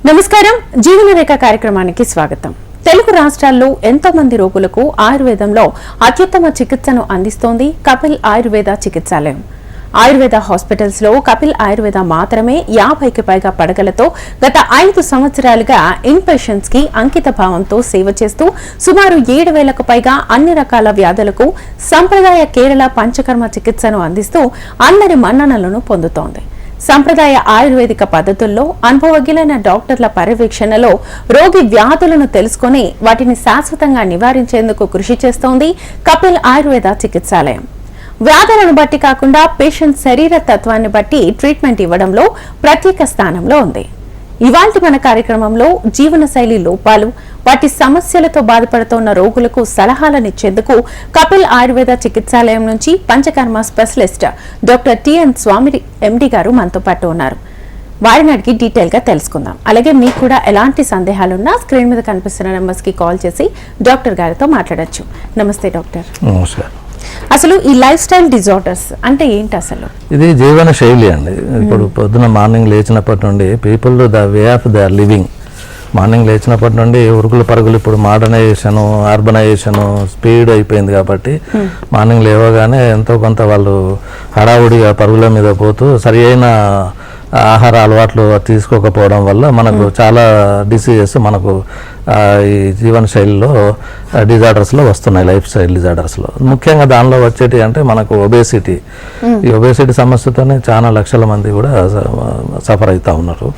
నమస్కారం జీవన రేఖ కార్యక్రమానికి స్వాగతం. తెలుగు రాష్ట్రాల్లో ఎంతో మంది రోగులకు ఆయుర్వేదంలో అత్యుత్తమ చికిత్సను అందిస్తోంది కపిల్ ఆయుర్వేద చికిత్సాలయం. ఆయుర్వేద హాస్పిటల్స్ లో కపిల్ ఆయుర్వేద మాత్రమే 50కి పైగా పడగలతో గత 5 సంవత్సరాలుగా ఇన్ పేషెంట్స్ కి అంకిత భావంతో సేవ చేస్తూ సుమారు 7,000కు పైగా అన్ని రకాల వ్యాధులకు సంప్రదాయ కేరళ పంచకర్మ చికిత్సను అందిస్తూ అందరి మన్ననలను పొందుతోంది. సంప్రదాయ ఆయుర్వేదిక పద్ధతుల్లో అనుభవజ్ఞులైన డాక్టర్ల పర్యవేక్షణలో రోగి వ్యాధులను తెలుసుకుని వాటిని శాశ్వతంగా నివారించేందుకు కృషి చేస్తోంది కపిల్ ఆయుర్వేద చికిత్సాలయం. వ్యాధులను బట్టి కాకుండా పేషెంట్ శరీర తత్వాన్ని బట్టి ట్రీట్మెంట్ ఇవ్వడంలో ప్రత్యేక స్థానంలో ఉంది. ఇవాల్టి మన కార్యక్రమంలో జీవనశైలి లోపాలు, వాటి సమస్యలతో బాధపడుతున్న రోగులకు సలహాలనిచ్చేందుకు కపిల్ ఆయుర్వేద చికిత్సాలయం నుంచి పంచకర్మ స్పెషలిస్ట్ డాక్టర్ టిఎన్ స్వామి ఎండి గారు మనతో పాటు ఉన్నారు. వారిని అడిగి డీటెయిల్ గా తెలుసుకుందాం. అలాగే మీకు కూడా ఎలాంటి సందేహాలున్నా స్క్రీన్ మీద కనిపిస్తున్న నెంబర్స్ కి కాల్ చేసి డాక్టర్ గారితో మాట్లాడొచ్చు. నమస్తే డాక్టర్. నమస్కారం. అసలు ఈ లైఫ్ స్టైల్ డిజార్డర్స్ అంటే ఏంటి? అసలు ఇది జీవన శైలి అండి. ఇప్పుడు పొద్దున మార్నింగ్ లేచినప్పటి నుండి people the way of they are living. Morning లేచినప్పటి నుండి ఉరుకులు పరుగులు, ఇప్పుడు మోడర్నైజేషన్, అర్బనైజేషన్ స్పీడ్ అయిపోయింది కాబట్టి మార్నింగ్ లేవగానే ఎంతో కొంత వాళ్ళు హడావుడిగా పరుగుల మీద పోతూ సరి అయిన ఆహార అలవాట్లు తీసుకోకపోవడం వల్ల మనకు చాలా డిసీజెస్ మనకు ఈ జీవన శైలిలో డిజార్డర్స్లో వస్తున్నాయి. లైఫ్ స్టైల్ డిజార్డర్స్లో ముఖ్యంగా దానిలో వచ్చేటి అంటే మనకు ఒబేసిటీ. ఈ ఒబేసిటీ సమస్యతోనే చాలా లక్షల మంది కూడా సఫర్ అవుతూ ఉన్నారు.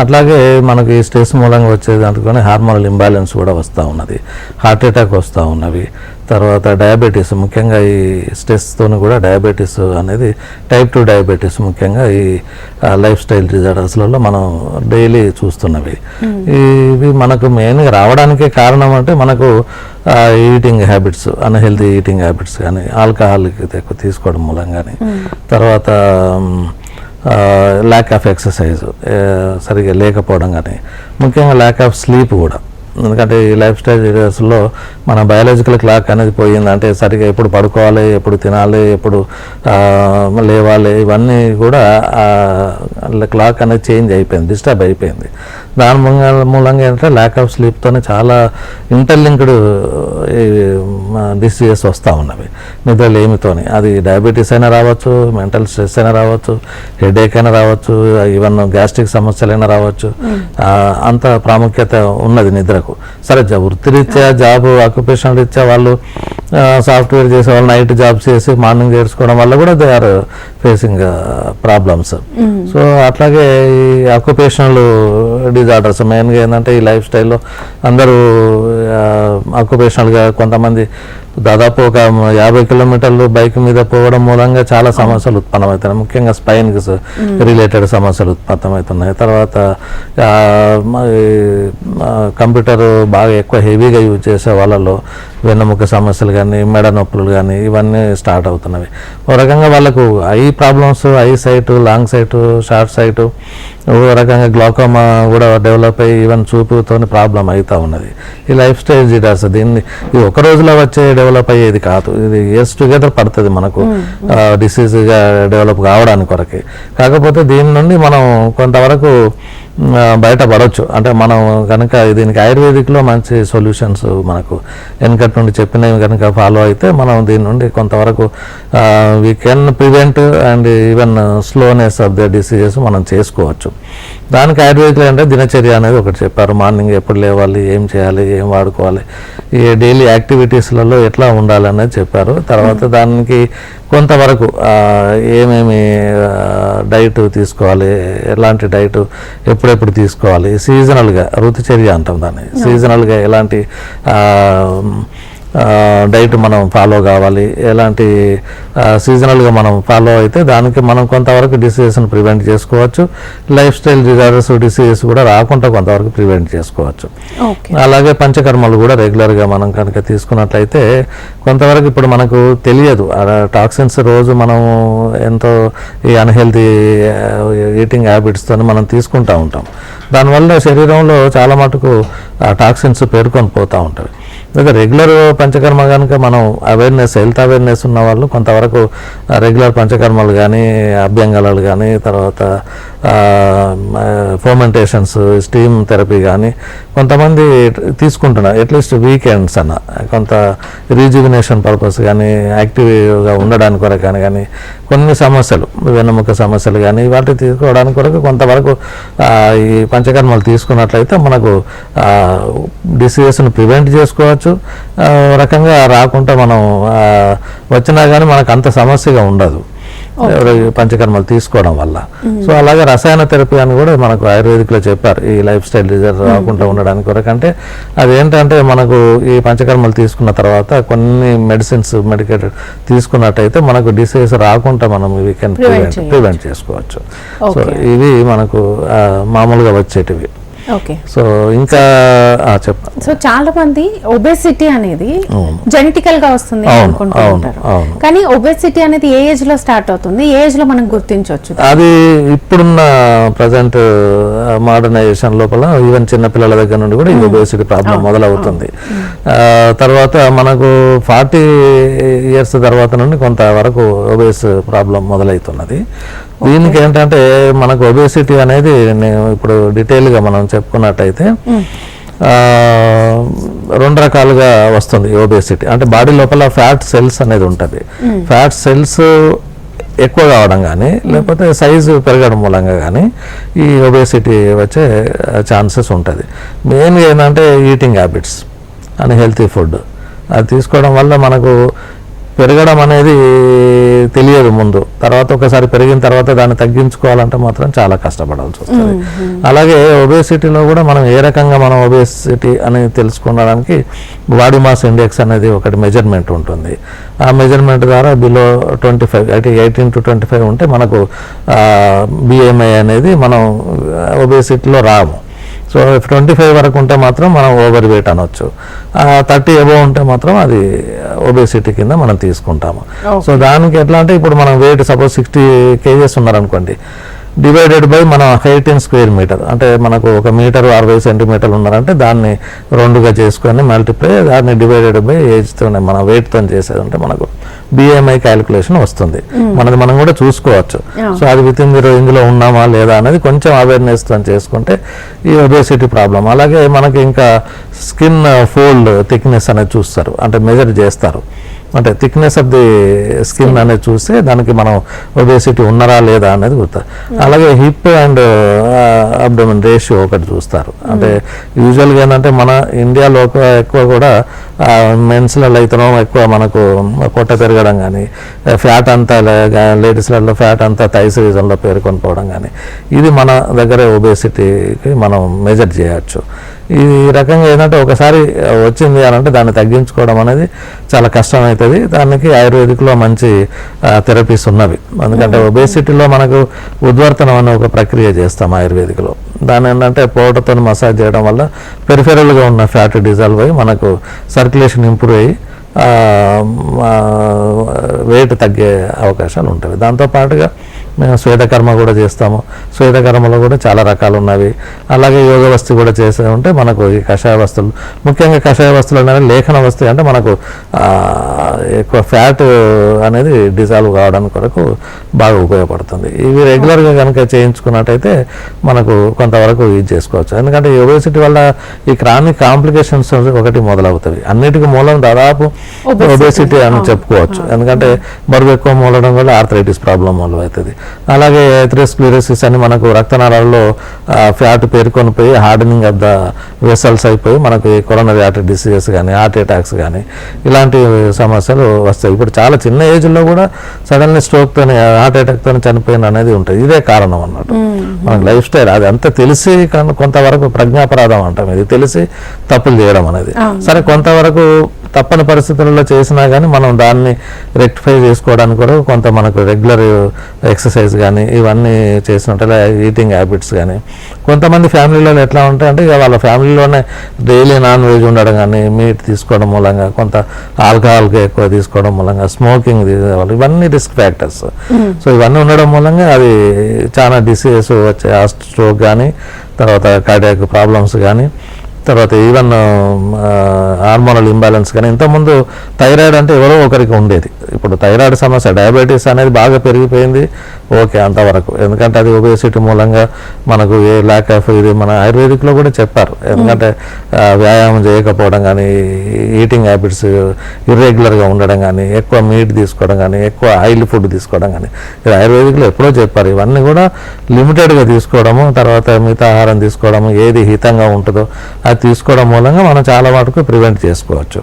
అట్లాగే మనకి స్ట్రెస్ మూలంగా వచ్చేది అందుకని హార్మోనల్ ఇంబ్యాలెన్స్ కూడా వస్తూ ఉన్నది, హార్ట్ అటాక్ వస్తూ ఉన్నవి, తర్వాత డయాబెటీస్, ముఖ్యంగా ఈ స్ట్రెస్తో కూడా డయాబెటీస్ అనేది టైప్ 2 డయాబెటీస్ ముఖ్యంగా ఈ లైఫ్ స్టైల్ డిజార్డర్స్లలో మనం డైలీ చూస్తున్నవి. ఇవి మనకు మెయిన్గా రావడానికే కారణం అంటే మనకు eating habits, unhealthy eating habits కానీ, ఆల్కహాల్ ఎక్కువ తీసుకోవడం మూలంగానే, తర్వాత ల్యాక్ ఆఫ్ ఎక్సర్సైజ్ సరిగా లేకపోవడం కానీ, ముఖ్యంగా ల్యాక్ ఆఫ్ స్లీప్ కూడా. ఎందుకంటే ఈ లైఫ్ స్టైల్ డిజార్డర్స్లో మన బయాలజికల్ క్లాక్ అనేది పోయింది. అంటే సరిగా ఎప్పుడు పడుకోవాలి, ఎప్పుడు తినాలి, ఎప్పుడు లేవాలి, ఇవన్నీ కూడా క్లాక్ అనేది చేంజ్ అయిపోయింది, డిస్టర్బ్ అయిపోయింది. దాని మూలంగా ఏంటంటే ల్యాక్ ఆఫ్ స్లీప్తోనే చాలా ఇంటర్లింక్డ్ డిసీజెస్ వస్తూ ఉన్నవి నిద్రలేమితోని. అది డయాబెటీస్ అయినా రావచ్చు, మెంటల్ స్ట్రెస్ అయినా రావచ్చు, హెడేక్ అయినా రావచ్చు, ఈవెన్ గ్యాస్ట్రిక్ సమస్యలైనా రావచ్చు. అంత ప్రాముఖ్యత ఉన్నది నిద్రకు. సరే వృత్తిరీత్యా, జాబ్ ఆక్యుపేషన్ రీత్యా వాళ్ళు సాఫ్ట్వేర్ చేసే వాళ్ళు నైట్ జాబ్ చేసి మార్నింగ్ చేసుకోవడం వల్ల కూడా they are facing problems. So అట్లాగే ఈ ఆక్యుపేషనల్ డిజార్డర్స్ మెయిన్గా ఏంటంటే ఈ లైఫ్ స్టైల్లో అందరూ ఆక్యుపేషనల్గా కొంతమంది దాదాపు ఒక 50 కిలోమీటర్లు బైక్ మీద పోవడం మూలంగా చాలా సమస్యలు ఉత్పన్నమవుతున్నాయి. ముఖ్యంగా స్పైన్కి రిలేటెడ్ సమస్యలు ఉత్పన్నమవుతున్నాయి. తర్వాత కంప్యూటర్ బాగా ఎక్కువ హెవీగా యూజ్ చేసే వాళ్ళలో వెన్నెముక సమస్యలు కానీ, మెడ నొప్పులు కానీ ఇవన్నీ స్టార్ట్ అవుతున్నవి. ఒక రకంగా వాళ్ళకు eye problems, eye sight, long site, short site, ఒక రకంగా గ్లాకోమా కూడా డెవలప్ అయ్యి ఈవెన్ చూపుతో ప్రాబ్లం అవుతూ ఉన్నది. ఈ లైఫ్ స్టైల్ డిజార్డర్స్ దీన్ని ఇది ఒక రోజులో వచ్చే డెవలప్ అయ్యేది కాదు. ఇది ఇయర్స్ టుగెదర్ పడుతుంది మనకు డిసీజ్గా డెవలప్ కావడానికి కొరకే. కాకపోతే దీని నుండి మనం కొంతవరకు బయటపడవచ్చు. అంటే మనం కనుక దీనికి ఆయుర్వేదిక్లో మంచి సొల్యూషన్స్ మనకు వెనకటి నుండి చెప్పినవి కనుక ఫాలో అయితే మనం దీని నుండి కొంతవరకు we can prevent and even slowness of the diseases మనం చేసుకోవచ్చు. దానికి ఆయుర్వేదిక్లో అంటే దినచర్య అనేది ఒకటి చెప్పారు. మార్నింగ్ ఎప్పుడు లేవాలి, ఏం చేయాలి, ఏం వాడుకోవాలి, ఈ డైలీ యాక్టివిటీస్లలో ఎట్లా ఉండాలి అనేది చెప్పారు. తర్వాత దానికి కొంతవరకు ఏమేమి డైట్ తీసుకోవాలి, ఎలాంటి డైట్ ఎప్పుడెప్పుడు తీసుకోవాలి, సీజనల్గా ఋతుచర్య అంటాం దాన్ని, సీజనల్గా ఎలాంటి డైట్ మనం ఫాలో కావాలి, ఎలాంటి సీజనల్గా మనం ఫాలో అయితే దానికి మనం కొంతవరకు డిసీజెస్ని ప్రివెంట్ చేసుకోవచ్చు. లైఫ్ స్టైల్ డిజార్డర్స్, డిసీజెస్ కూడా రాకుండా కొంతవరకు ప్రివెంట్ చేసుకోవచ్చు. అలాగే పంచకర్మలు కూడా రెగ్యులర్గా మనం కనుక తీసుకున్నట్లయితే కొంతవరకు ఇప్పుడు మనకు తెలియదు టాక్సిన్స్ రోజు మనం ఎంతో ఈ అన్హెల్తీ ఈటింగ్ హ్యాబిట్స్తో మనం తీసుకుంటూ ఉంటాం. దానివల్ల శరీరంలో చాలా మటుకు టాక్సిన్స్ పేరుకొని పోతూ ఉంటాయి. రెగ్యులర్ పంచకర్మ కనుక మనం అవేర్నెస్, హెల్త్ అవేర్నెస్ ఉన్న వాళ్ళు కొంతవరకు రెగ్యులర్ పంచకర్మలు కానీ, అభ్యంగళాలు కానీ, తర్వాత ఫర్మెంటేషన్స్, స్టీమ్ థెరపీ కానీ కొంతమంది తీసుకుంటున్నారు. అట్లీస్ట్ వీకెండ్స్ అన్న కొంత రీజువినేషన్ పర్పస్ కానీ, యాక్టివ్గా ఉండడానికి కొరకు కానీ కొన్ని సమస్యలు, వెన్నెముక సమస్యలు కానీ వాటిని తీసుకోవడానికి కొరకు కొంతవరకు ఈ పంచకర్మలు తీసుకున్నట్లయితే మనకు డిసీజెస్ని ప్రివెంట్ చేసుకోవచ్చు. రకంగా రాకుండా మనం వచ్చినా కానీ మనకు అంత సమస్యగా ఉండదు పంచకర్మలు తీసుకోవడం వల్ల. సో అలాగే రసాయన థెరపీ అని కూడా మనకు ఆయుర్వేదిక్లో చెప్పారు, ఈ లైఫ్ స్టైల్ డిజార్డర్ రాకుండా ఉండడానికి కొరకంటే అదేంటంటే మనకు ఈ పంచకర్మలు తీసుకున్న తర్వాత కొన్ని మెడిసిన్స్ మెడికేటెడ్ తీసుకున్నట్టయితే మనకు డిసీజ్ రాకుండా మనం ఇవి కెన్ ప్రివెంట్ చేసుకోవచ్చు. సో ఇవి మనకు మామూలుగా వచ్చేటివి. సో ఇంకా చెప్పండి. సో చాలా మంది ఒబేసిటీ అనేది జెనెటికల్ గా వస్తుంది అనుకుంటూ ఉంటారు, కానీ ఒబేసిటీ అనేది ఏ ఏజ్ లో స్టార్ట్ అవుతుంది, ఏ ఏజ్ లో మనం గుర్తించవచ్చు? అది ఇప్పుడున్న ప్రజెంట్ మోడర్నైజేషన్ లోపల ఈవెన్ చిన్నపిల్లల దగ్గర నుండి కూడా ఈ ఒబేసిటీ ప్రాబ్లం మొదలవుతుంది. తర్వాత మనకు 40 years తర్వాత నుండి కొంతవరకు ఒబేస్ ప్రాబ్లం మొదలవుతున్నది. దీనికి ఏంటంటే మనకు ఒబేసిటీ అనేది ఇప్పుడు డీటెయిల్గా మనం చెప్పుకున్నట్టయితే 2 రకాలుగా వస్తుంది ఒబేసిటీ. అంటే బాడీ లోపల ఫ్యాట్ సెల్స్ అనేది ఉంటుంది. ఫ్యాట్ సెల్స్ ఎక్కువ కావడం కానీ లేకపోతే సైజు పెరగడం మూలంగా కానీ ఈ ఒబేసిటీ వచ్చే ఛాన్సెస్ ఉంటుంది. మెయిన్గా ఏంటంటే ఈటింగ్ హ్యాబిట్స్ అని హెల్తీ ఫుడ్ అది తీసుకోవడం వల్ల మనకు పెరగడం అనేది తెలియదు ముందు, తర్వాత ఒకసారి పెరిగిన తర్వాత దాన్ని తగ్గించుకోవాలంటే మాత్రం చాలా కష్టపడాల్సి వస్తుంది. అలాగే ఒబేసిటీలో కూడా మనం ఏ రకంగా మనం ఒబేసిటీ అని తెలుసుకోవడానికి బాడీ మాస్ ఇండెక్స్ అనేది ఒకటి మెజర్మెంట్ ఉంటుంది. ఆ మెజర్మెంట్ ద్వారా బిలో 25 అంటే 18 to 25 ఉంటే మనకు BMI అనేది మనం ఒబేసిటీలో రాము. సో 25 వరకు ఉంటే మాత్రం మనం ఓవర్ వెయిట్ అనొచ్చు. 30 అబోవ్ ఉంటే మాత్రం అది ఒబేసిటీ కింద మనం తీసుకుంటాము. సో దానికి ఎట్లా అంటే ఇప్పుడు మనం వెయిట్ సపోజ్ 60 kgs ఉన్నారనుకోండి, డివైడెడ్ బై మన హైట్ ఇన్ స్క్వేర్ మీటర్, అంటే మనకు 1 మీటర్ 60 సెంటీమీటర్లు ఉన్నారంటే దాన్ని 2గా చేసుకొని మల్టిప్లై దాన్ని డివైడెడ్ బై ఏజ్తో మన వెయిట్తో చేసేది ఉంటే మనకు BMI క్యాలిక్యులేషన్ వస్తుంది. మనం కూడా చూసుకోవచ్చు. సో అది విత్ ఇన్ ది రేంజ్లో ఉన్నామా లేదా అనేది కొంచెం అవేర్నెస్తో చేసుకుంటే ఈ ఒబేసిటీ ప్రాబ్లం. అలాగే మనకి ఇంకా స్కిన్ ఫోల్డ్ థిక్నెస్ అనేది చూస్తారు, అంటే మెజర్ చేస్తారు, అంటే థిక్నెస్ ఆఫ్ ది స్కిన్ అనేది చూస్తే దానికి మనం ఒబేసిటీ ఉన్నారా లేదా అనేది గుర్తు. అలాగే హిప్ అండ్ అబ్డోమెన్ రేషియో ఒకటి చూస్తారు. అంటే యూజువల్గా ఏంటంటే మన ఇండియాలో ఎక్కువ కూడా మెన్స్లలో అయితేనో ఎక్కువ మనకు పొట్ట పెరగడం కానీ, ఫ్యాట్ అంతా లేడీస్లలో ఫ్యాట్ అంతా థైస్ రీజన్లో పేర్కొని పోవడం కానీ, ఇది మన దగ్గర ఒబేసిటీకి మనం మెజర్ చేయొచ్చు. ఈ రకంగా ఏంటంటే ఒకసారి వచ్చింది అని అంటే దాన్ని తగ్గించుకోవడం అనేది చాలా కష్టమవుతుంది. దానికి ఆయుర్వేదిక్లో మంచి థెరపీస్ ఉన్నవి. ఎందుకంటే ఒబేసిటీలో మనకు ఉద్వర్తనం అనే ఒక ప్రక్రియ చేస్తాం ఆయుర్వేదిక్లో. దాని ఏంటంటే పౌడర్తో మసాజ్ చేయడం వల్ల పెరిఫెరల్గా ఉన్న ఫ్యాట్ డిజాల్వ్ అయ్యి మనకు సర్క్యులేషన్ ఇంప్రూవ్ అయ్యి వెయిట్ తగ్గే అవకాశాలు ఉంటాయి. దాంతోపాటుగా మేము శ్వేతకర్మ కూడా చేస్తాము. శ్వేతకర్మలో కూడా చాలా రకాలు ఉన్నవి. అలాగే యోగ వస్తు కూడా చేసే ఉంటే మనకు ఈ కషాయ వస్తువులు, ముఖ్యంగా కషాయ వస్తువులు అనేది లేఖన వస్తువు, అంటే మనకు ఎక్కువ ఫ్యాట్ అనేది డిజాల్వ్ కావడానికి కొరకు బాగా ఉపయోగపడుతుంది. ఇవి రెగ్యులర్గా కనుక చేయించుకున్నట్టయితే మనకు కొంతవరకు యూజ్ చేసుకోవచ్చు. ఎందుకంటే ఈ ఒబేసిటీ వల్ల ఈ క్రానిక్ కాంప్లికేషన్స్ ఒకటి మొదలవుతాయి. అన్నిటికీ మూలం దాదాపు ఒబేసిటీ అని చెప్పుకోవచ్చు. ఎందుకంటే బరువు ఎక్కువ మూలడం వల్ల ఆర్థరైటిస్ ప్రాబ్లం మొదలవుతుంది. అలాగే ఎథెరోస్క్లెరోసిస్ అని మనకు రక్తనాళాల్లో ఫ్యాట్ పేరుకొని పోయి హార్డనింగ్ ఆఫ్ ద వెసల్స్ అయిపోయి మనకు కొరోనరీ ఆర్టరీ డిసీజెస్ కానీ, హార్ట్ అటాక్స్ కానీ ఇలాంటి సమస్యలు వస్తాయి. ఇప్పుడు చాలా చిన్న ఏజ్లో కూడా సడన్లీ స్ట్రోక్తో హార్ట్ అటాక్తో చనిపోయిన అనేది ఉంటుంది. ఇదే కారణం అన్నట్టు. మనకు లైఫ్ స్టైల్ అది అంతా తెలిసి కొంతవరకు ప్రజ్ఞాపరాధం అంటాం, ఇది తెలిసి తప్పులు చేయడం అనేది. సరే కొంతవరకు తప్పని పరిస్థితుల్లో చేసినా కానీ మనం దాన్ని రెక్టిఫై చేసుకోవడానికి కూడా కొంత మనకు రెగ్యులర్ ఎక్సర్సైజ్ కానీ ఇవన్నీ చేసినట్టు ఈటింగ్ హ్యాబిట్స్ కానీ. కొంతమంది ఫ్యామిలీలో ఎట్లా ఉంటాయంటే ఇక వాళ్ళ ఫ్యామిలీలోనే డైలీ నాన్ వెజ్ ఉండడం కానీ, మీట్ తీసుకోవడం మూలంగా, కొంత ఆల్కహాల్కి ఎక్కువ తీసుకోవడం మూలంగా, స్మోకింగ్ తీసుకోవాలి, ఇవన్నీ రిస్క్ ఫ్యాక్టర్స్. సో ఇవన్నీ ఉండడం మూలంగా అది చాలా డిసీజెస్ వచ్చే స్ట్రోక్ కానీ, తర్వాత కార్డియాక్ ప్రాబ్లమ్స్ కానీ, తర్వాత ఈవెన్ హార్మోనల్ ఇంబ్యాలెన్స్ కానీ. ఇంతకుముందు థైరాయిడ్ అంటే ఎవరో ఒకరికి ఉండేది, ఇప్పుడు థైరాయిడ్ సమస్య, డయాబెటీస్ అనేది బాగా పెరిగిపోయింది. ఓకే అంతవరకు. ఎందుకంటే అది ఒబేసిటీ మూలంగా మనకు ఏ ల్యాక్ ఆఫ్ ఇది మన ఆయుర్వేదిక్లో కూడా చెప్పారు. ఎందుకంటే వ్యాయామం చేయకపోవడం కానీ, ఈటింగ్ హ్యాబిట్స్ ఇర్రెగ్యులర్గా ఉండడం కానీ, ఎక్కువ మీట్ తీసుకోవడం కానీ, ఎక్కువ ఆయిల్ ఫుడ్ తీసుకోవడం కానీ, ఇది ఆయుర్వేదిక్లో ఎప్పుడో చెప్పారు. ఇవన్నీ కూడా లిమిటెడ్గా తీసుకోవడము, తర్వాత మిగతా ఆహారం తీసుకోవడము, ఏది హితంగా ఉంటుందో అది తీసుకోవడం మూలంగా మనం చాలా మటుకు ప్రివెంట్ చేసుకోవచ్చు.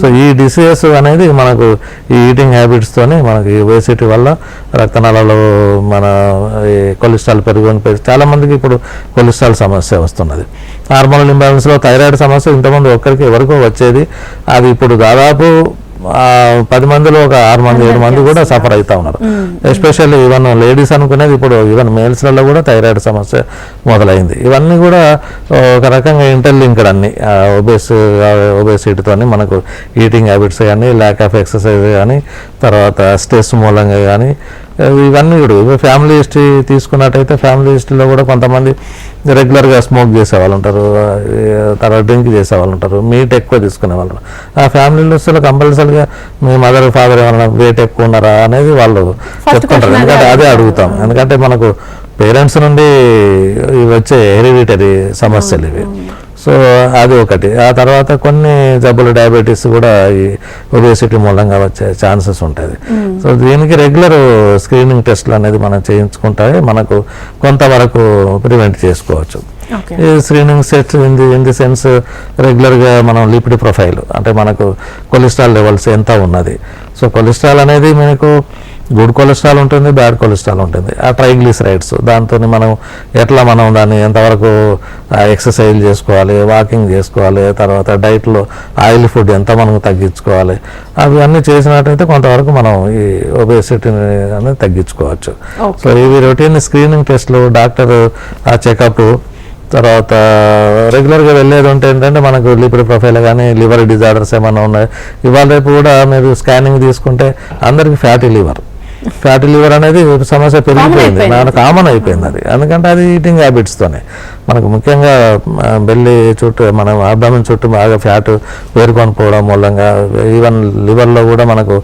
సో ఈ డిసీజెస్ అనేది మనకు ఈ ఈటింగ్ హ్యాబిట్స్తోనే మనకి ఒబేసిటీ వల్ల రక్తనాళాలు మన కొలెస్ట్రాల్ పెరిగి చాలా మందికి ఇప్పుడు కొలెస్ట్రాల్ సమస్య వస్తున్నది. హార్మోనల్ ఇంబ్యాలెన్స్లో థైరాయిడ్ సమస్య ఇంతమంది ఒక్కరికి ఎవరికో వచ్చేది, అది ఇప్పుడు దాదాపు 10 మందిలో ఒక 6 మంది 7 మంది కూడా సఫర్ అవుతా ఉన్నారు. ఎస్పెషల్లీ ఈవెన్ లేడీస్ అనుకునేది ఇప్పుడు ఈవెన్ మేల్స్లలో కూడా థైరాయిడ్ సమస్య మొదలైంది. ఇవన్నీ కూడా ఒక రకంగా ఇంటర్లింక్డ్ అన్ని ఒబేసిటీతో మనకు ఈటింగ్ హ్యాబిట్స్ కానీ, ల్యాక్ ఆఫ్ ఎక్సర్సైజ్ కానీ, తర్వాత స్ట్రెస్ మూలంగా కానీ, ఇవన్నీ కూడా ఫ్యామిలీ హిస్టరీ తీసుకున్నట్టయితే ఫ్యామిలీ హిస్టరీలో కూడా కొంతమంది రెగ్యులర్గా స్మోక్ చేసేవాళ్ళు ఉంటారు, తర్వాత డ్రింక్ చేసేవాళ్ళు ఉంటారు, మీట్ ఎక్కువ తీసుకునే వాళ్ళు. ఆ ఫ్యామిలీలో అసలు కంపల్సరీగా మీ మదర్ ఫాదర్ ఏమైనా వెయిట్ ఎక్కువ ఉన్నారా అనేది వాళ్ళు చెప్పుకుంటారు. ఎందుకంటే అదే అడుగుతాం. ఎందుకంటే మనకు పేరెంట్స్ నుండి వచ్చే హెరిడిటరీ సమస్యలు ఇవి. సో అది ఒకటి. ఆ తర్వాత కొన్ని జబ్బులు డయాబెటీస్ కూడా ఈ ఒబేసిటీ మూలంగా వచ్చే ఛాన్సెస్ ఉంటుంది. సో దీనికి రెగ్యులర్ స్క్రీనింగ్ టెస్ట్లు అనేది మనం చేయించుకుంటే మనకు కొంతవరకు ప్రివెంట్ చేసుకోవచ్చు. ఈ screening set in the sense రెగ్యులర్గా మనం లిపిడ్ ప్రొఫైల్ అంటే మనకు కొలెస్ట్రాల్ లెవెల్స్ ఎంత ఉన్నది. సో కొలెస్ట్రాల్ అనేది మనకు గుడ్ కొలెస్ట్రాల్ ఉంటుంది, బ్యాడ్ కొలెస్ట్రాల్ ఉంటుంది. ఆ ట్రైగ్లిసరైడ్స్ దాంతో మనం ఎట్లా మనం దాన్ని ఎంతవరకు ఎక్సర్సైజ్ చేసుకోవాలి, వాకింగ్ చేసుకోవాలి, తర్వాత డైట్లో ఆయిల్ ఫుడ్ ఎంత మనం తగ్గించుకోవాలి, అవి అన్నీ చేసినట్టయితే కొంతవరకు మనం ఈ ఒబేసిటీని అనేది తగ్గించుకోవచ్చు. సో ఇవి రొటీన్ స్క్రీనింగ్ టెస్ట్లు, డాక్టర్ ఆ చెకప్, తర్వాత రెగ్యులర్గా వెళ్ళేది ఉంటే ఏంటంటే మనకు లిపిడ్ ప్రొఫైల్ కానీ లివర్ డిజార్డర్స్ ఏమైనా ఉన్నాయి. ఇవాళ రేపు కూడా మీరు స్కానింగ్ తీసుకుంటే అందరికీ ఫ్యాటీ లివర్ అనేది సమస్య పెరిగిపోయింది, నాకు కామన్ అయిపోయింది అది. ఎందుకంటే అది ఈటింగ్ హ్యాబిట్స్తోనే మనకు ముఖ్యంగా బెల్లి చుట్టూ మన అబ్డామిన్ చుట్టూ బాగా ఫ్యాట్ పేరుకొని పోవడం మూలంగా, ఈవెన్ లివర్లో కూడా మనకు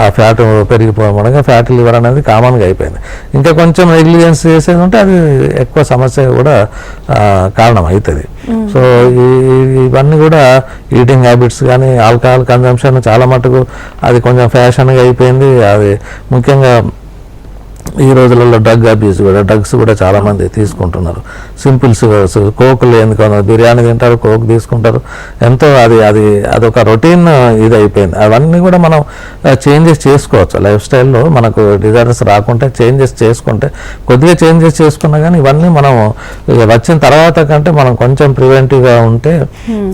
ఆ ఫ్యాట్ పెరిగిపోవడం మూలంగా ఫ్యాటీ లివర్ అనేది కామన్గా అయిపోయింది. ఇంకా కొంచెం నెగ్లిజెన్స్ చేసేది ఉంటే అది ఎక్కువ సమస్య కూడా కారణం అవుతుంది. సో ఇవన్నీ కూడా ఈటింగ్ హ్యాబిట్స్ కానీ ఆల్కహాల్ కన్జంప్షన్ చాలా మటుకు అది కొంచెం ఫ్యాషన్గా అయిపోయింది. అది ముఖ్యంగా ఈ రోజులలో డ్రగ్స్ కూడా చాలా మంది తీసుకుంటున్నారు. సింపుల్ షుగర్స్, కోకులు ఎందుకు బిర్యానీ తింటారు, కోక్ తీసుకుంటారు, ఎంతో అదొక రొటీన్ ఇది అయిపోయింది. అవన్నీ కూడా మనం చేంజెస్ చేసుకోవచ్చు లైఫ్ స్టైల్లో. మనకు డిజార్డర్స్ రాకుంటే చేంజెస్ చేసుకుంటే, కొద్దిగా చేంజెస్ చేసుకున్నా కానీ ఇవన్నీ మనం వచ్చిన తర్వాత కంటే మనం కొంచెం ప్రివెంటివ్గా ఉంటే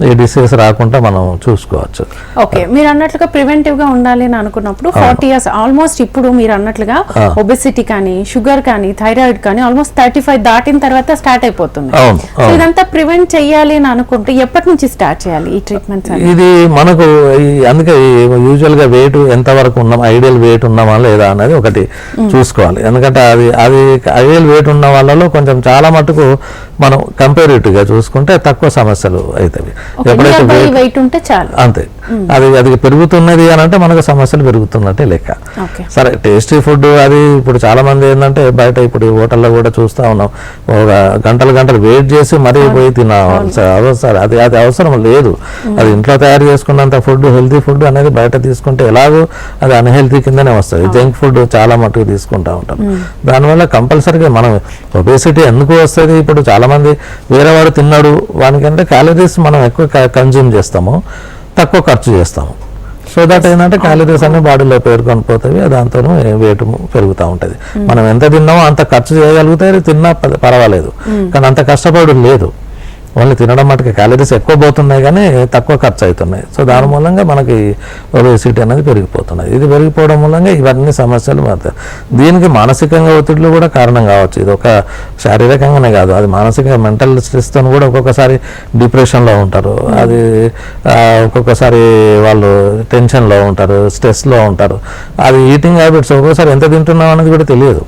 ఈ డిసీజ్ రాకుండా మనం చూసుకోవచ్చు. ఓకే, మీరు అన్నట్లుగా ప్రివెంటివ్ గా ఉండాలి అని అనుకున్నప్పుడు 40 years ఆల్మోస్ట్ ఇప్పుడు మీరు అన్నట్లుగా ఒబెసిటీ కానీ, షుగర్ కానీ, థైరాయిడ్ కానీ ఆల్మోస్ట్ 35 దాటిన తర్వాత స్టార్ట్ అయిపోతుంది. ఇదంతా ప్రివెంట్ చేయాలి అని అనుకుంటే ఎప్పటి నుంచి స్టార్ట్ చేయాలి ఈ ట్రీట్మెంట్స్? ఇది మనకు అందుకే యూజువల్ గా వెయిట్ ఎంత వరకు ఉన్నాం, ఐడియల్ వెయిట్ ఉన్నామా లేదా అనేది ఒకటి చూసుకోవాలి. ఎందుకంటే అది ఐడియల్ వెయిట్ ఉన్న వాళ్ళలో కొంచెం చాలా మటుకు మనం కంపేరిటివ్ గా చూసుకుంటే తక్కువ సమస్యలు అవుతాయి. ఎప్పుడైతే వెయిట్ ఉంటే చాలు అంతే. అది పెరుగుతున్నది అని అంటే మనకు సమస్యలు పెరుగుతున్నట్టే లెక్క. సరే, టేస్టీ ఫుడ్ అది ఇప్పుడు చాలా మంది ఏంటంటే బయట ఇప్పుడు హోటల్లో కూడా చూస్తూ ఉన్నాం, ఒక గంటలు వెయిట్ చేసి మరీ పోయి తినాలి. అది అవసరం లేదు. అది ఇంట్లో తయారు చేసుకున్నంత ఫుడ్, హెల్తీ ఫుడ్ అనేది బయట తీసుకుంటే ఎలాగో అది అన్హెల్తీ కిందనే వస్తుంది. జంక్ ఫుడ్ చాలా మటుకు తీసుకుంటూ ఉంటాం. దానివల్ల కంపల్సరీగా మనం ఒబేసిటీ ఎందుకు వస్తుంది? ఇప్పుడు చాలా మంది వేరే వాడు తిన్నాడు, వానికంటే క్యాలరీస్ మనం ఎక్కువ కన్జ్యూమ్ చేస్తాము, తక్కువ ఖర్చు చేస్తాము. సో దట్ ఏంటంటే క్యాలరీస్ అన్ని బాడీలో పేరుకొని పోతాయి, దాంతో వెయిట్ పెరుగుతూ ఉంటుంది. మనం ఎంత తిన్నామో అంత ఖర్చు చేయగలిగితే తిన్నా పర్వాలేదు, కానీ అంత కష్టపడు లేదు. ఓన్లీ తినడం మటుకు క్యాలరీస్ ఎక్కువ పోతున్నాయి కానీ తక్కువ ఖర్చు అవుతున్నాయి. సో దాని మూలంగా మనకి ఒబేసిటీ అనేది పెరిగిపోతున్నది. ఇది పెరిగిపోవడం మూలంగా ఇవన్నీ సమస్యలు పడతాయి. దీనికి మానసికంగా ఒత్తిడిలు కూడా కారణం కావచ్చు. ఇది ఒక శారీరకంగానే కాదు, అది మానసిక మెంటల్ స్ట్రెస్తో కూడా ఒక్కొక్కసారి డిప్రెషన్లో ఉంటారు, అది ఒక్కొక్కసారి వాళ్ళు టెన్షన్లో ఉంటారు, స్ట్రెస్లో ఉంటారు. అది ఈటింగ్ హ్యాబిట్స్ ఒక్కొక్కసారి ఎంత తింటున్నాం అనేది కూడా తెలియదు.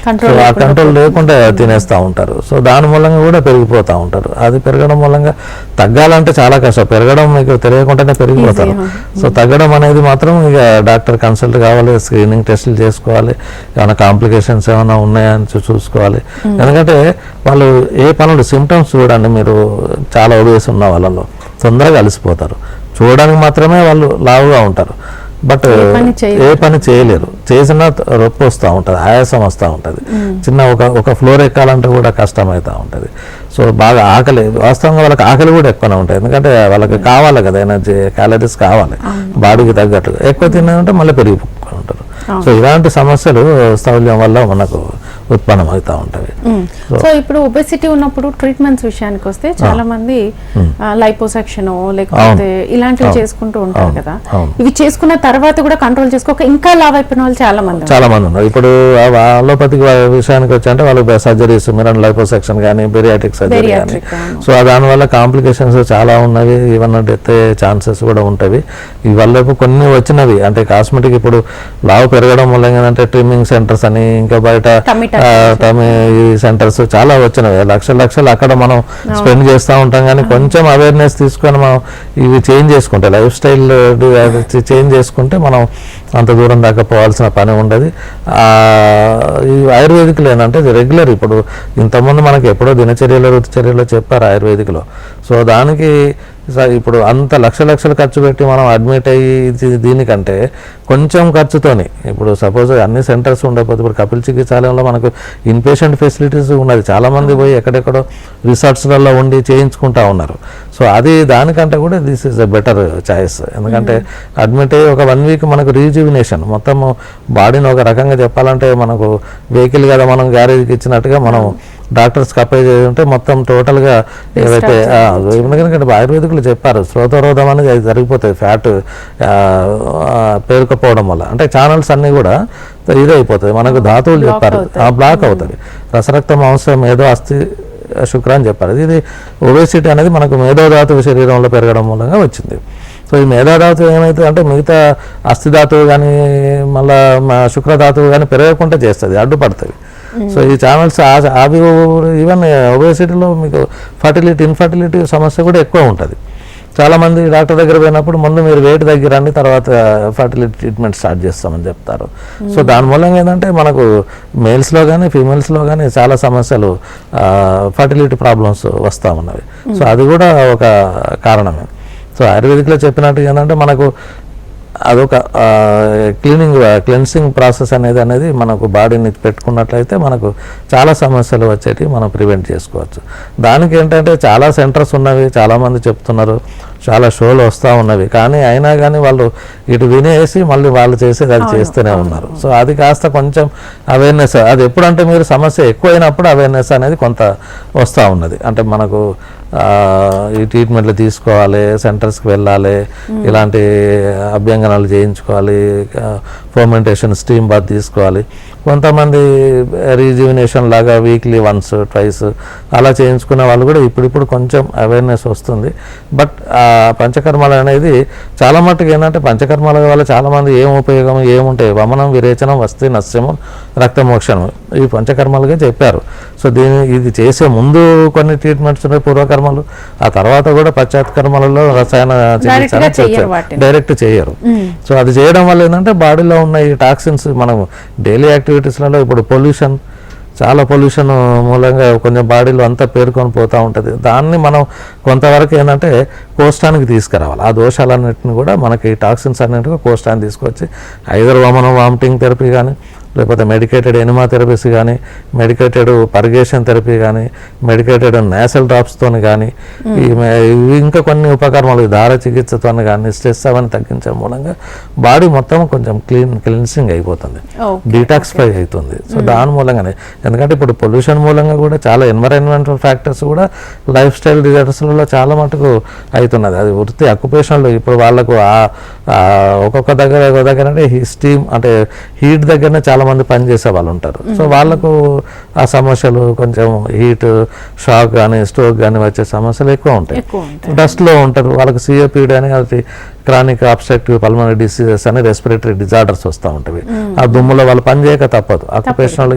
Control ఆ కంట్రోల్ లేకుండా తినేస్తూ ఉంటారు. సో దాని మూలంగా కూడా పెరిగిపోతూ ఉంటారు. అది పెరగడం మూలంగా తగ్గాలంటే చాలా కష్టం. పెరగడం మీకు తెలియకుండానే పెరిగిపోతారు. సో తగ్గడం అనేది మాత్రం ఇక డాక్టర్ కన్సల్ట్ కావాలి, స్క్రీనింగ్ టెస్టులు చేసుకోవాలి, ఏమైనా కాంప్లికేషన్స్ ఏమైనా ఉన్నాయా అని చూసుకోవాలి. ఎందుకంటే వాళ్ళు ఏ పనులు సిమ్టమ్స్ చూడండి, మీరు చాలా ఒబేస్ ఉన్న వాళ్ళలో తొందరగా అలసిపోతారు. చూడడానికి మాత్రమే వాళ్ళు లావుగా ఉంటారు, బట్ ఏ పని చేయలేరు. చేసినా రొప్పి వస్తూ ఉంటుంది, ఆయాసం వస్తూ ఉంటుంది, చిన్న ఒక ఫ్లోర్ ఎక్కాలంటే కూడా కష్టమవుతూ ఉంటుంది. సో బాగా ఆకలి, వాస్తవంగా వాళ్ళకి ఆకలి కూడా ఎక్కువనే ఉంటుంది. ఎందుకంటే వాళ్ళకి కావాలి కదా ఎనర్జీ, క్యాలరీస్ కావాలి బాడీకి తగ్గట్టుగా. ఎక్కువ తిన్నారంటే మళ్ళీ పెరిగిపోతూ ఉంటారు. సో ఇలాంటి సమస్యలు స్థౌల్యం వల్ల మనకు ఉత్పన్నం అవుతూ ఉంటాయి. సో ఇప్పుడు ఒబెసిటీ ఉన్నప్పుడు ట్రీట్మెంట్స్ విషయానికి వస్తే చాలా మంది లైపోసెక్షన్ లేకపోతే ఇలాంటివి చేసుకుంటూ ఉంటారు కదా. ఇవి చేసుకున్న తర్వాత కూడా కంట్రోల్ చేసుకోక ఇంకా లావ్ అయిపోయిన వాళ్ళు చాలా మంది ఉన్నారు. ఇప్పుడు అలోపతిక్ విషయానికి వచ్చి అంటే వాళ్ళకి సర్జరీస్, మిరన్ లైపోసెక్షన్ కానీ, బెరియాట్రిక్ సర్జరీ కానీ, సో దానివల్ల కాంప్లికేషన్స్ చాలా ఉన్నవి. ఈవెన్ డెత్ ఛాన్సెస్ కూడా ఉంటాయి. ఇవల్ల కొన్ని వచ్చినవి అంటే కాస్మెటిక్, ఇప్పుడు లావు పెరగడం వల్ల ఏంటంటే ట్రిమ్మింగ్ సెంటర్స్ అని, ఇంకా బయట సెంటర్స్ చాలా వచ్చినవి. లక్షలు అక్కడ మనం స్పెండ్ చేస్తూ ఉంటాం. కానీ కొంచెం అవేర్నెస్ తీసుకొని మనం ఇవి చేంజ్ చేసుకుంటే, లైఫ్ స్టైల్ చేంజ్ చేసుకుంటే మనం అంత దూరం దాకా పోవాల్సిన పని ఉండదు. ఈ ఆయుర్వేదిక్లో ఏంటంటే రెగ్యులర్, ఇప్పుడు ఇంతకుముందు మనకి ఎప్పుడో దినచర్యలో రుతుచర్యలో చెప్పారు ఆయుర్వేదిక్లో. సో దానికి ఇప్పుడు అంత లక్షలు ఖర్చు పెట్టి మనం అడ్మిట్ అయ్యి దీనికంటే కొంచెం ఖర్చుతోని, ఇప్పుడు సపోజ్ అన్ని సెంటర్స్ ఉండకపోతే, ఇప్పుడు కపిల్ చికిత్సాలయంలో మనకు ఇన్పేషెంట్ ఫెసిలిటీస్ ఉన్నది. చాలామంది పోయి ఎక్కడెక్కడో రిసార్ట్స్లలో ఉండి చేయించుకుంటా ఉన్నారు. సో అది దానికంటే కూడా this is a better choice. ఎందుకంటే అడ్మిట్ అయ్యి ఒక 1 వీక్ మనకు రీజువినేషన్, మొత్తం బాడీని ఒక రకంగా చెప్పాలంటే మనకు వెహికల్ కదా మనం గ్యారేజ్కి ఇచ్చినట్టుగా మనం డాక్టర్స్కి అప్లై చేస్తుంటే మొత్తం టోటల్గా ఏవైతే ఎందుకంటే ఆయుర్వేదికులు చెప్పారు శ్రోతరోధం అనేది అది జరిగిపోతుంది ఫ్యాట్ పేరుకపోవడం వల్ల. అంటే ఛానల్స్ అన్నీ కూడా ఇదైపోతుంది. మనకు ధాతువులు చెప్పారు బ్లాక్ అవుతుంది. రసరక్త మాంసం మేధో అస్థి శుక్ర అని చెప్పారు. ఇది ఒబేసిటీ అనేది మనకు మేధోధాతువు శరీరంలో పెరగడం మూలంగా వచ్చింది. సో ఈ మేధాధాతువు ఏమైతే అంటే మిగతా అస్థిధాతువు కానీ మళ్ళీ శుక్రధాతువు కానీ పెరగకుండా చేస్తుంది, అడ్డుపడుతుంది. సో ఈ ఛానల్స్ అవి ఈవెన్ ఒబేసిటీలో మీకు ఫర్టిలిటీ ఇన్ఫర్టిలిటీ సమస్య కూడా ఎక్కువ ఉంటుంది. చాలామంది డాక్టర్ దగ్గర పోయినప్పుడు ముందు మీరు వెయిట్ తగ్గిరండి, తర్వాత ఫర్టిలిటీ ట్రీట్మెంట్ స్టార్ట్ చేస్తామని చెప్తారు. సో దాని మూలంగా ఏంటంటే మనకు మేల్స్లో కానీ ఫీమేల్స్లో కానీ చాలా సమస్యలు, ఫర్టిలిటీ ప్రాబ్లమ్స్ వస్తూ ఉన్నవి. సో అది కూడా ఒక కారణమే. సో ఆయుర్వేదిక్లో చెప్పినట్టుగా ఏంటంటే మనకు అదొక క్లెన్సింగ్ ప్రాసెస్ అనేది మనకు బాడీని పెట్టుకున్నట్లయితే మనకు చాలా సమస్యలు వచ్చేటివి మనం ప్రివెంట్ చేసుకోవచ్చు. దానికి ఏంటంటే చాలా సెంటర్స్ ఉన్నవి, చాలామంది చెప్తున్నారు, చాలా షోలు వస్తూ ఉన్నవి. కానీ అయినా కానీ వాళ్ళు ఇటు వినేసి మళ్ళీ వాళ్ళు చేసేది అది చేస్తూనే ఉన్నారు. సో అది కాస్త కొంచెం అవేర్నెస్, అది ఎప్పుడంటే మీరు సమస్య ఎక్కువైనప్పుడు అవేర్నెస్ అనేది కొంత వస్తూ ఉన్నది. అంటే మనకు ఈ ట్రీట్మెంట్లు తీసుకోవాలి, సెంటర్స్కి వెళ్ళాలి, ఇలాంటి అభ్యంగనాలు చేయించుకోవాలి, ఫర్మెంటేషన్ స్టీమ్ బాత్ తీసుకోవాలి. కొంతమంది రీజ్యూవినేషన్ లాగా వీక్లీ వన్స్ ట్వైస్ అలా చేయించుకునే వాళ్ళు కూడా ఇప్పుడిప్పుడు కొంచెం అవేర్నెస్ వస్తుంది. బట్ పంచకర్మలు అనేది చాలా మట్టుకు ఏంటంటే పంచకర్మల వల్ల చాలామంది ఏం ఉపయోగం ఏముంటాయి, వమనం విరేచనం వస్తే నశ్యము రక్తమోక్షణం ఈ పంచకర్మలుగా చెప్పారు. సో ఇది చేసే ముందు కొన్ని ట్రీట్మెంట్స్ ఉన్నాయి పూర్వకర్మలు, ఆ తర్వాత కూడా పశ్చాత్కర్మలలో రసాయన చికిత్స డైరెక్ట్ చేయరు. సో అది చేయడం వల్ల ఏంటంటే బాడీలో ఉన్న ఈ టాక్సిన్స్ మనం డైలీ యాక్టివిటీస్లలో, ఇప్పుడు చాలా పొల్యూషన్ మూలంగా కొంచెం బాడీలో అంతా పేరుకొని పోతూ ఉంటుంది. దాన్ని మనం కొంతవరకు ఏంటంటే కోష్టానికి తీసుకురావాలి. ఆ దోషాలన్నింటిని కూడా మనకి టాక్సిన్స్ అన్నింటినీ కోష్టానికి తీసుకొచ్చి ఐదర్ వమనం వామిటింగ్ థెరపీ కానీ, లేకపోతే మెడికేటెడ్ ఎనిమా థెరపీస్ కానీ, మెడికేటెడ్ పర్గేషన్ థెరపీ కానీ, మెడికేటెడ్ నేసల్ డ్రాప్స్తో కానీ, ఇంకా కొన్ని ఉపకర్మలు దార చికిత్సతో కానీ స్ట్రెస్ అవన్నీ తగ్గించడం మూలంగా బాడీ మొత్తం కొంచెం క్లీన్సింగ్ అయిపోతుంది, డీటాక్సిఫై అవుతుంది. సో దాని మూలంగానే, ఎందుకంటే ఇప్పుడు పొల్యూషన్ మూలంగా కూడా చాలా ఎన్విరాన్మెంటల్ ఫ్యాక్టర్స్ కూడా లైఫ్ స్టైల్ డిజార్డర్స్లలో చాలా మటుకు అవుతున్నది. అది వృత్తి అక్యుపేషన్లో ఇప్పుడు వాళ్ళకు ఒక్కొక్క దగ్గర అంటే స్టీమ్ అంటే హీట్ దగ్గరనే చాలా మంది పనిచేసే వాళ్ళు ఉంటారు. సో వాళ్ళకు ఆ సమస్యలు కొంచెం హీట్ షాక్ కానీ స్ట్రోక్ కానీ వచ్చే సమస్యలు ఎక్కువ ఉంటాయి. డస్ట్లో ఉంటారు, వాళ్ళకి సిఓపిడి అని అది క్రానిక్ అబ్స్ట్రక్టివ్ పల్మనరీ డిసీజెస్ అని రెస్పిరేటరీ డిజార్డర్స్ వస్తూ ఉంటాయి. ఆ దుమ్ములో వాళ్ళు పని చేయక తప్పదు. ఆక్యుపేషనల్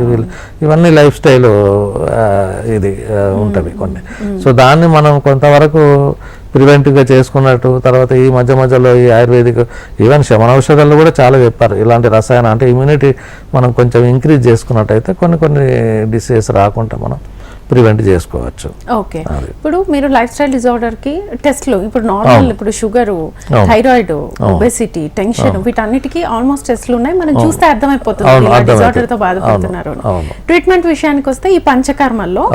ఇవన్నీ లైఫ్ స్టైల్ ఇది ఉంటుంది కొన్ని. సో దాన్ని మనం కొంతవరకు ప్రివెంటివ్గా చేసుకున్నట్టు, తర్వాత ఈ మధ్యలో ఈ ఆయుర్వేదిక్ ఈవెన్ శమన ఔషధాలు కూడా చాలా చెప్పారు. ఇలాంటి రసాయన అంటే ఇమ్యూనిటీ మనం కొంచెం ఇంక్రీజ్ చేసుకున్నట్టయితే కొన్ని డిసీజెస్ రాకుండా మనం ప్రివెంట్ చేసుకోవచ్చు. ఓకే, ఇప్పుడు మీరు లైఫ్ స్టైల్ డిజార్డర్ కి టెస్ట్లు ఇప్పుడు నార్మల్ ఇప్పుడు షుగర్, థైరాయిడ్, ఒబెసిటీ, టెన్షన్ వీటన్నిటికీ ఆల్మోస్ట్ టెస్ట్లు ఉన్నాయి. మనం చూస్తే అర్థమైపోతుంది డిజార్డర్ తో బాధపడుతున్నారు. ట్రీట్మెంట్ విషయానికి వస్తే ఈ పంచకర్మల్లో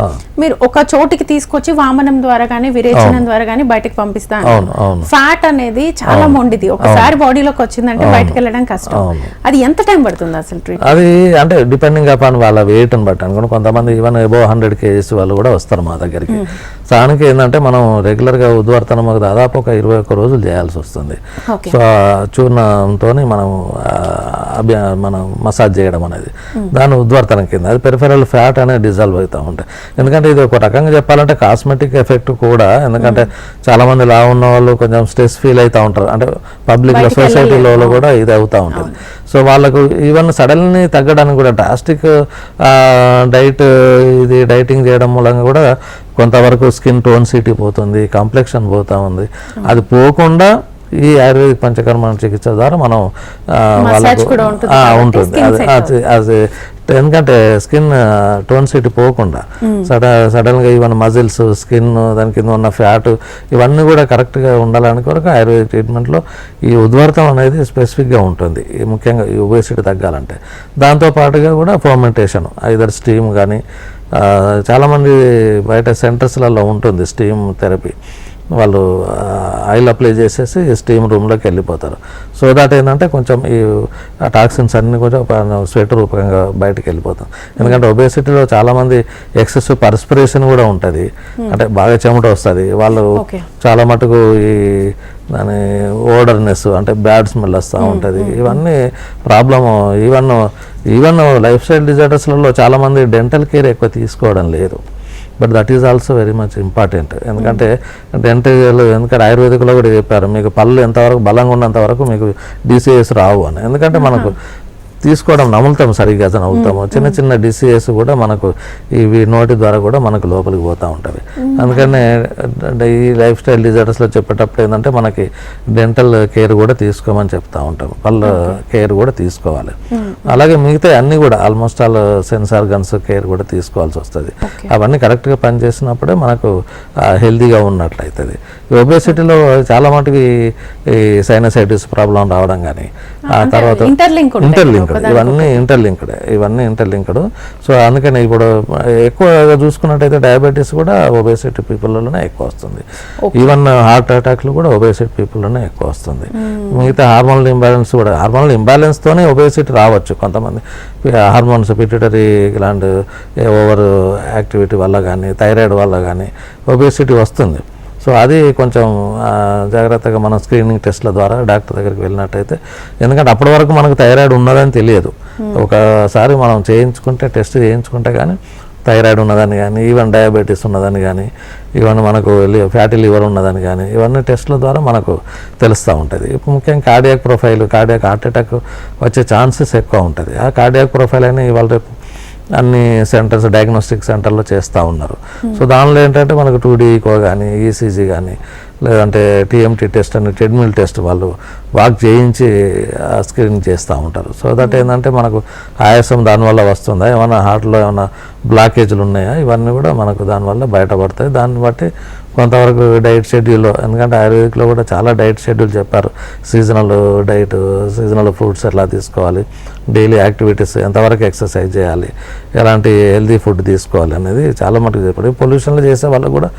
మీరు ఒక చోటికి తీసుకొచ్చి వామనం ద్వారా గానీ విరేచనం ద్వారా గానీ బయటకు పంపిస్తాను. ఫ్యాట్ అనేది చాలా మొండిది, ఒకసారి బాడీలోకి వచ్చిందంటే బయటకు వెళ్ళడం కష్టం. అది ఎంత టైం పడుతుంది అసలు ట్రీట్మెంట్? అది అంటే డిపెండింగ్ అపాన్ వాళ్ళ వెయిట్ ని బట్టి అనుకోండి. కొంతమంది ఈవెన్ అబోవ్ 100 kgs వాళ్ళు కూడా వస్తారు మా దగ్గరికి. దానికి ఏంటంటే మనం రెగ్యులర్గా ఉద్వర్తనం దాదాపు ఒక 21 రోజులు చేయాల్సి వస్తుంది. సో ఆ చూర్ణంతో మనం మసాజ్ చేయడం అనేది దాని ఉద్వర్తనం కింద. అది పెరిఫెరల్ ఫ్యాట్ అనేది డిజాల్వ్ అవుతూ ఉంటాయి. ఎందుకంటే ఇది ఒక రకంగా చెప్పాలంటే కాస్మెటిక్ ఎఫెక్ట్ కూడా. ఎందుకంటే చాలా మంది లా ఉన్న వాళ్ళు కొంచెం స్ట్రెస్ ఫీల్ అవుతూ ఉంటారు, అంటే పబ్లిక్లో సొసైటీలో కూడా ఇది అవుతూ ఉంటుంది. సో వాళ్ళకు ఈవెన్ సడన్లీ తగ్గడానికి కూడా డ్రాస్టిక్ డైటింగ్ చేయడం మూలంగా కూడా కొంతవరకు స్కిన్ టోన్సిటీ పోతుంది, కాంప్లెక్షన్ పోతూ ఉంది. అది పోకుండా ఈ ఆయుర్వేదిక్ పంచకర్మ చికిత్స ద్వారా మనం వాళ్ళకు ఉంటుంది. అది ఎందుకంటే స్కిన్ టోన్సిటీ పోకుండా సడన్గా ఈవెన్ మజిల్స్, స్కిన్, దాని కింద ఉన్న ఫ్యాట్ ఇవన్నీ కూడా కరెక్ట్గా ఉండాలని కొరకు ఆయుర్వేదిక్ ట్రీట్మెంట్లో ఈ ఉద్వర్తం అనేది స్పెసిఫిక్గా ఉంటుంది, ముఖ్యంగా ఈ ఒబేసిటీ తగ్గాలంటే. దాంతోపాటుగా కూడా ఫర్మెంటేషన్, ఐదర్ స్టీమ్ కానీ చాలామంది బయట సెంటర్స్లలో ఉంటుంది స్టీమ్ థెరపీ. వాళ్ళు ఆయిల్ అప్లై చేసేసి స్టీమ్ రూమ్లోకి వెళ్ళిపోతారు. సో దాట్ ఏంటంటే కొంచెం ఈ టాక్సిన్స్ అన్నీ కూడా స్వెట్ రూపంగా బయటకు వెళ్ళిపోతాం. ఎందుకంటే ఒబేసిటీలో చాలామంది ఎక్సెస్ పర్స్పిరేషన్ కూడా ఉంటుంది, అంటే బాగా చెమట వస్తుంది. వాళ్ళు చాలా మటుకు ఈ దాని ఓడర్నెస్ అంటే బ్యాడ్ స్మెల్ వస్తూ ఉంటుంది. ఇవన్నీ ప్రాబ్లము. ఈవెన్ లైఫ్ స్టైల్ డిజార్డర్స్లలో చాలామంది డెంటల్ కేర్ ఎక్కువ తీసుకోవడం లేదు. But that is also very much important. ఎందుకంటే ఎందుకంటే ఆయుర్వేదిక్లో కూడా చెప్పారు, మీకు పళ్ళు ఎంతవరకు బలంగా ఉన్నంత వరకు మీకు డిసీజెస్ రావు అని. ఎందుకంటే మనకు తీసుకోవడం నములుతాం, సరిగ్గా నములుతాము. చిన్న చిన్న డిసీజెస్ కూడా మనకు ఇవి నోటి ద్వారా కూడా మనకు లోపలికి పోతూ ఉంటుంది. అందుకనే ఈ లైఫ్ స్టైల్ డిజార్డర్స్లో చెప్పేటప్పుడు ఏంటంటే మనకి డెంటల్ కేర్ కూడా తీసుకోమని చెప్తూ ఉంటాం, పళ్ళ కేర్ కూడా తీసుకోవాలి. అలాగే మిగతా అన్నీ కూడా almost all sense organs care కూడా తీసుకోవాల్సి వస్తుంది. అవన్నీ కరెక్ట్గా పనిచేసినప్పుడే మనకు హెల్తీగా ఉన్నట్లయితుంది. ఒబేసిటీలో చాలా మటుకు ఈ సైనసైటిస్ ప్రాబ్లం రావడం కానీ, ఆ తర్వాత ఇంటర్లింక్డ్ ఇవన్నీ ఇంటర్లింక్డ్. సో అందుకని ఇప్పుడు ఎక్కువగా చూసుకున్నట్టయితే డయాబెటీస్ కూడా ఒబేసిటీ పీపుల్లోనే ఎక్కువ వస్తుంది. ఈవెన్ హార్ట్ అటాక్లు కూడా ఒబేసిటీ పీపుల్లోనే ఎక్కువ వస్తుంది. మిగతా హార్మోనల్ ఇంబ్యాలెన్స్ కూడా, హార్మోనల్ ఇంబ్యాలెన్స్తోనే ఒబేసిటీ రావచ్చు. కొంతమంది హార్మోన్స్ పిట్యూటరీ ఇలాంటి ఓవర్ యాక్టివిటీ వల్ల కానీ, థైరాయిడ్ వల్ల కానీ ఒబేసిటీ వస్తుంది. సో అది కొంచెం జాగ్రత్తగా మనం స్క్రీనింగ్ టెస్ట్ల ద్వారా డాక్టర్ దగ్గరికి వెళ్ళినట్టయితే, ఎందుకంటే అప్పటి వరకు మనకు థైరాయిడ్ ఉన్నదని తెలియదు. ఒకసారి మనం టెస్ట్ చేయించుకుంటే కానీ థైరాయిడ్ ఉన్నదని కానీ, ఈవెన్ డయాబెటీస్ ఉన్నదని కానీ, ఈవెన్ మనకు ఫ్యాటీ లివర్ ఉన్నదని కానీ, ఇవన్నీ టెస్ట్ల ద్వారా మనకు తెలుస్తూ ఉంటుంది. ఇప్పుడు ముఖ్యంగా cardiac profile, cardiac heart attack వచ్చే ఛాన్సెస్ ఎక్కువ ఉంటుంది. ఆ కార్డియాక్ ప్రొఫైల్ అయినా ఇవాళ రేపు అన్ని సెంటర్స్, డయాగ్నోస్టిక్ సెంటర్లో చేస్తూ ఉన్నారు. సో దానిలో ఏంటంటే మనకు 2D ఈకో కానీ, ఈసీజీ కానీ, లేదంటే టీఎంటీ టెస్ట్ అని ట్రెడ్మిల్ టెస్ట్ వాళ్ళు వాక్ చేయించి స్క్రీనింగ్ చేస్తూ ఉంటారు. సో దట్ ఏంటంటే మనకు ఆయాసం దానివల్ల వస్తుందా, ఏమైనా హార్ట్లో ఏమైనా బ్లాకేజ్లు ఉన్నాయా, ఇవన్నీ కూడా మనకు దానివల్ల బయటపడతాయి. దాన్ని బట్టి కొంతవరకు డైట్ షెడ్యూల్లో, ఎందుకంటే ఆయుర్వేదిక్లో కూడా చాలా డైట్ షెడ్యూల్ చెప్పారు. సీజనల్ డైట్, సీజనల్ ఫ్రూట్స్ ఎట్లా తీసుకోవాలి, డైలీ యాక్టివిటీస్ ఎంతవరకు ఎక్సర్సైజ్ చేయాలి, ఎలాంటి హెల్తీ ఫుడ్ తీసుకోవాలి అనేది చాలా మటుకు చెప్పారు. పొల్యూషన్లో చేసే వాళ్ళు కూడా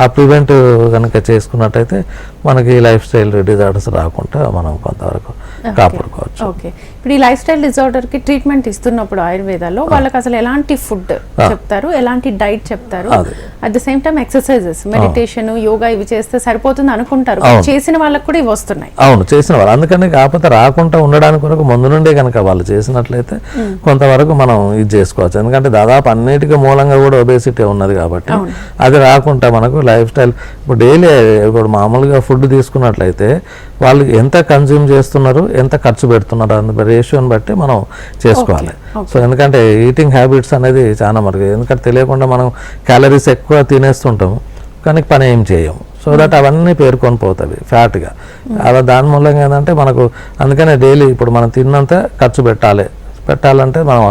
ఆ ప్రివెంట్ కనుక చేసుకున్నట్టయితే మనకి లైఫ్ స్టైల్ డిజార్డర్స్ రాకుండా మనం కొంతవరకు కాపాడుకోవచ్చు. ఓకే, ఇప్పుడు ఈ లైఫ్ స్టైల్ డిజార్డర్ కి ట్రీట్మెంట్ ఇస్తున్నప్పుడు ఆయుర్వేదాలో వాళ్ళకి అసలు ఎలాంటి ఫుడ్ చెప్తారు, ఎలాంటి డైట్ చెప్తారు, at the same time exercises, meditation, yoga ఇవి చేస్తే సరిపోతుంది అనుకుంటారు, చేసిన వాళ్ళకి కూడా ఇవి వస్తున్నాయి. అవును, చేసిన వాళ్ళు. అందుకని కాకపోతే రాకుండా ఉండడానికి కొరకు ముందు నుండే కనుక వాళ్ళు చేసినట్లయితే కొంతవరకు మనం ఇది చేసుకోవచ్చు. ఎందుకంటే దాదాపు అన్నిటికీ మూలంగా కూడా ఒబేసిటీ ఉన్నది కాబట్టి అది రాకుండా మనకు లైఫ్ స్టైల్ ఇప్పుడు డైలీ ఇప్పుడు మామూలుగా ఫుడ్ తీసుకున్నట్లయితే వాళ్ళు ఎంత కన్జ్యూమ్ చేస్తున్నారు, ఎంత ఖర్చు పెడుతున్నారు అన్న రేషియోని బట్టి మనం చేసుకోవాలి. సో ఎందుకంటే ఈటింగ్ హ్యాబిట్స్ అనేది చాలా మటుకు, ఎందుకంటే తెలియకుండా మనం క్యాలరీస్ ఎక్కువ తినేస్తుంటాము కానీ పని ఏం చేయము. సో దట్ అవన్నీ పేర్కొని పోతుంది ఫ్యాట్గా. అలా దాని మూలంగా ఏంటంటే మనకు అందుకనే డైలీ ఇప్పుడు మనం తిన్నంత ఖర్చు పెట్టాలంటే మనం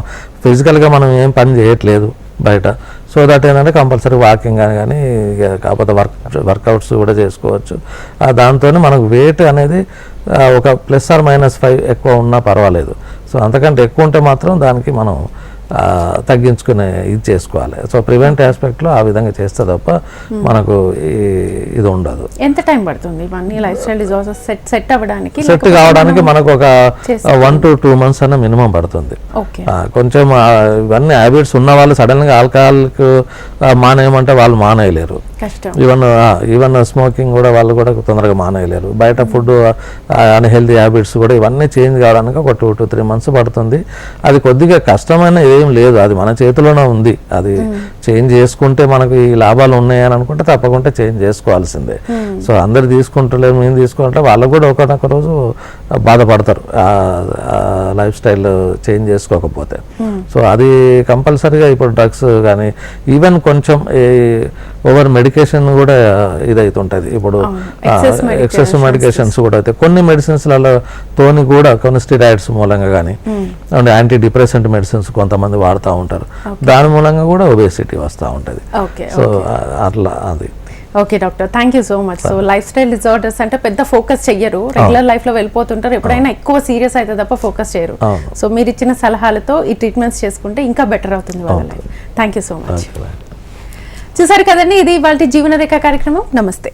ఫిజికల్గా మనం ఏం పని చేయట్లేదు బయట. సో దట్ ఏంటంటే కంపల్సరీ వాకింగ్ కానీ కాకపోతే వర్కౌట్స్ కూడా చేసుకోవచ్చు. దాంతో మనకు వెయిట్ అనేది ఒక +or-5 ఎక్కువ ఉన్నా పర్వాలేదు. సో అంతకంటే ఎక్కువ ఉంటే మాత్రం దానికి మనం తగ్గించుకునే ఇది చేసుకోవాలి. సో ప్రివెంట్ ఆస్పెక్ట్లో ఆ విధంగా చేస్తే తప్ప మనకు ఇది ఉండదు. ఎంత టైం పడుతుంది ఇవన్నీ లైఫ్ స్టైల్ డిజార్డర్స్ సెట్ అవ్వడానికి? సెట్ కావడానికి మనకు ఒక 1 to 2 months అన్న మినిమం పడుతుంది. కొంచెం ఇవన్నీ హ్యాబిట్స్ ఉన్న వాళ్ళు సడన్గా ఆల్కహాల్కి మానేయమంటే వాళ్ళు మానేయలేరు. ఈవెన్ స్మోకింగ్ కూడా వాళ్ళు కూడా తొందరగా మానేయలేరు. బయట ఫుడ్, అన్హెల్దీ హ్యాబిట్స్ కూడా ఇవన్నీ చేంజ్ కావడానికి ఒక 2 to 3 months పడుతుంది. అది కొద్దిగా కష్టమైన ఏం లేదు, అది మన చేతిలోనే ఉంది. అది చేంజ్ చేసుకుంటే మనకు ఈ లాభాలు ఉన్నాయని అనుకుంటే తప్పకుండా చేంజ్ చేసుకోవాల్సిందే. సో అందరు తీసుకుంటలేరు, మేము తీసుకుంటే వాళ్ళు కూడా ఒకనొక రోజు బాధపడతారు లైఫ్ స్టైల్ చేంజ్ చేసుకోకపోతే. సో అది కంపల్సరీగా ఇప్పుడు డ్రగ్స్ కానీ ఈవెన్ కొంచెం ఓవర్ మెడికేషన్ కూడా ఇదైతుంటుంది. ఇప్పుడు ఎక్సెస్ మెడికేషన్స్ కూడా అయితే కొన్ని మెడిసిన్స్లలో తోని కూడా కొన్ని స్టిరాయిడ్స్ మూలంగా కానీ యాంటీ డిప్రెసెంట్ మెడిసిన్స్ కొంతమంది వాడుతూ ఉంటారు. దాని మూలంగా కూడా ఒబేసిటీ వస్తూ ఉంటుంది. సో అట్లా అది. Okay doctor, thank you so much. So life style disorders అంటే పెద్ద ఫోకస్ చెయ్యరు, రెగ్యులర్ లైఫ్ లో వెళ్ళిపోతుంటారు, ఎప్పుడైనా ఎక్కువ సీరియస్ అయితే తప్ప ఫోకస్ చేయరు. సో మీరు ఇచ్చిన సలహాలతో ఈ ట్రీట్మెంట్స్ చేసుకుంటే ఇంకా బెటర్ అవుతుంది వాళ్ళ life. Thank you so much. చూసారు కదండి, ఇది ఇవాళ జీవన రేఖ కార్యక్రమం. నమస్తే.